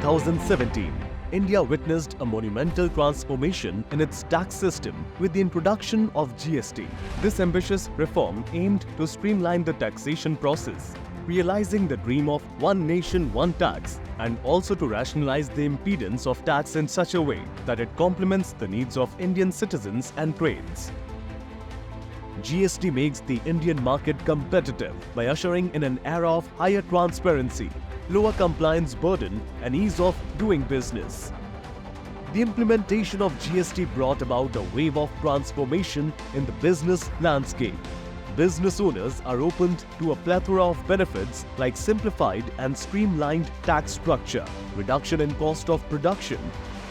2017, India witnessed a monumental transformation in its tax system with the introduction of GST. This ambitious reform aimed to streamline the taxation process, realizing the dream of one nation, one tax, and also to rationalize the impedance of tax in such a way that it complements the needs of Indian citizens and trades. GST makes the Indian market competitive by ushering in an era of higher transparency, lower compliance burden, and ease of doing business. The implementation of GST brought about a wave of transformation in the business landscape. Business owners are opened to a plethora of benefits like simplified and streamlined tax structure, reduction in cost of production,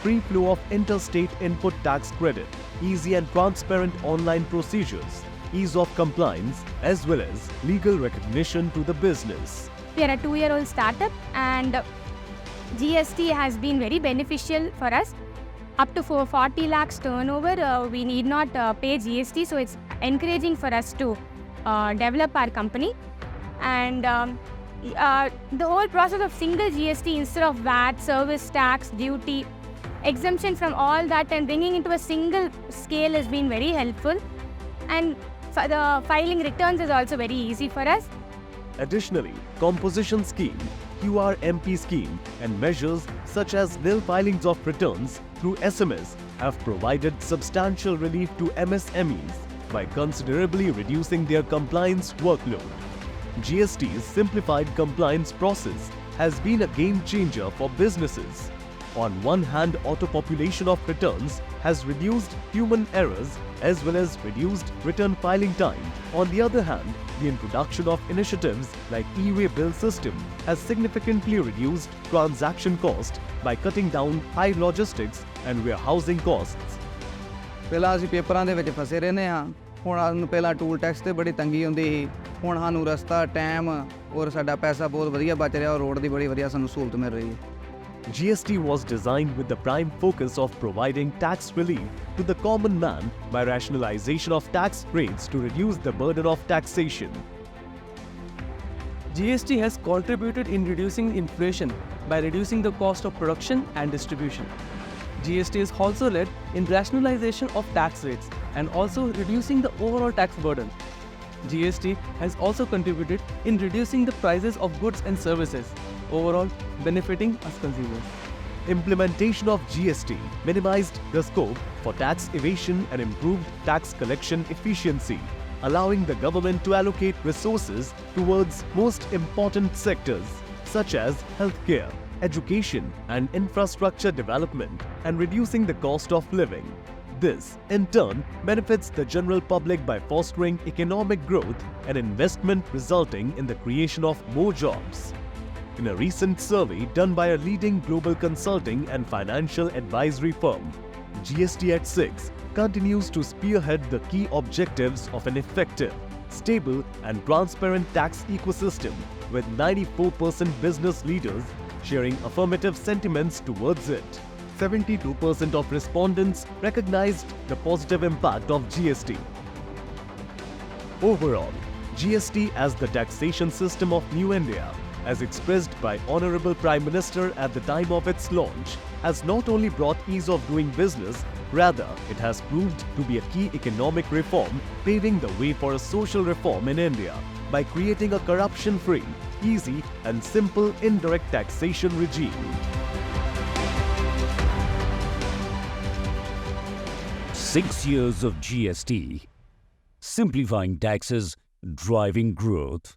free flow of interstate input tax credit, easy and transparent online procedures, ease of compliance, as well as legal recognition to the business. We are a 2-year-old startup and GST has been very beneficial for us. Up to 40 lakhs turnover, we need not pay GST, so it's encouraging for us to develop our company. And the whole process of single GST instead of VAT, service tax, duty, exemption from all that and bringing into a single scale has been very helpful. And the filing returns is also very easy for us. Additionally, composition scheme, QRMP scheme, and measures such as nil filings of returns through SMS have provided substantial relief to MSMEs by considerably reducing their compliance workload. GST's simplified compliance process has been a game changer for businesses. On one hand, auto-population of returns has reduced human errors as well as reduced return filing time. On the other hand, the introduction of initiatives like e-way bill system has significantly reduced transaction cost by cutting down high logistics and warehousing costs. ਪਹਿਲਾਂ ਅਸੀਂ ਪੇਪਰਾਂ ਦੇ ਵਿੱਚ ਫਸੇ ਰਹਿੰਦੇ ਹਾਂ। ਹੁਣ ਸਾਨੂੰ ਪਹਿਲਾਂ ਟੂਲ ਟੈਕਸ ਤੇ ਬੜੀ ਤੰਗੀ ਹੁੰਦੀ ਸੀ। ਹੁਣ ਸਾਨੂੰ ਰਸਤਾ, ਟਾਈਮ ਔਰ ਸਾਡਾ ਪੈਸਾ ਬਹੁਤ ਵਧੀਆ ਬਚ ਰਿਹਾ ਔਰ ਰੋਡ ਦੀ ਬੜੀ ਵਧੀਆ ਸਾਨੂੰ ਸਹੂਲਤ ਮਿਲ ਰਹੀ ਹੈ। GST was designed with the prime focus of providing tax relief to the common man by rationalization of tax rates to reduce the burden of taxation. GST has contributed in reducing inflation by reducing the cost of production and distribution. GST has also led in rationalization of tax rates and also reducing the overall tax burden. GST has also contributed in reducing the prices of goods and services, overall benefiting us consumers. Implementation of GST minimized the scope for tax evasion and improved tax collection efficiency, allowing the government to allocate resources towards most important sectors such as healthcare, education, and infrastructure development, and reducing the cost of living. This, in turn, benefits the general public by fostering economic growth and investment, resulting in the creation of more jobs. In a recent survey done by a leading global consulting and financial advisory firm, GST at 6 continues to spearhead the key objectives of an effective, stable, and transparent tax ecosystem, with 94% business leaders sharing affirmative sentiments towards it. 72% of respondents recognized the positive impact of GST. Overall, GST as the taxation system of New India, as expressed by Honorable Prime Minister at the time of its launch, has not only brought ease of doing business, rather it has proved to be a key economic reform, paving the way for a social reform in India by creating a corruption-free, easy and simple indirect taxation regime. 6 years of GST, simplifying taxes, driving growth.